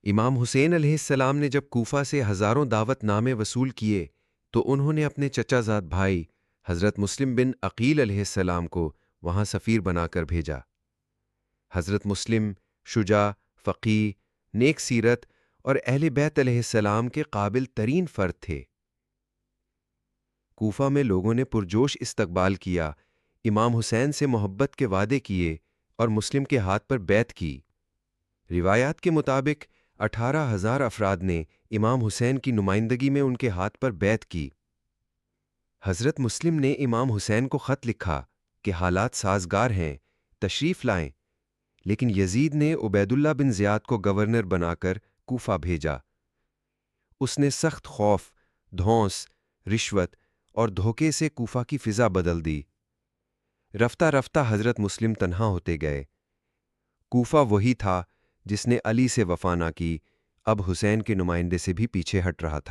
امام حسین علیہ السلام نے جب کوفہ سے ہزاروں دعوت نامے وصول کیے تو انہوں نے اپنے چچا زاد بھائی حضرت مسلم بن عقیل علیہ السلام کو وہاں سفیر بنا کر بھیجا۔ حضرت مسلم شجاع، فقیہ، نیک سیرت اور اہل بیت علیہ السلام کے قابل ترین فرد تھے۔ کوفہ میں لوگوں نے پرجوش استقبال کیا، امام حسین سے محبت کے وعدے کیے اور مسلم کے ہاتھ پر بیعت کی۔ روایات کے مطابق 18,000 افراد نے امام حسین کی نمائندگی میں ان کے ہاتھ پر بیعت کی۔ حضرت مسلم نے امام حسین کو خط لکھا کہ حالات سازگار ہیں، تشریف لائیں، لیکن یزید نے عبید اللہ بن زیاد کو گورنر بنا کر کوفہ بھیجا۔ اس نے سخت خوف، دھونس، رشوت اور دھوکے سے کوفہ کی فضا بدل دی۔ رفتہ رفتہ حضرت مسلم تنہا ہوتے گئے۔ کوفہ وہی تھا جس نے علی سے وفا نہ کی، اب حسین کے نمائندے سے بھی پیچھے ہٹ رہا تھا۔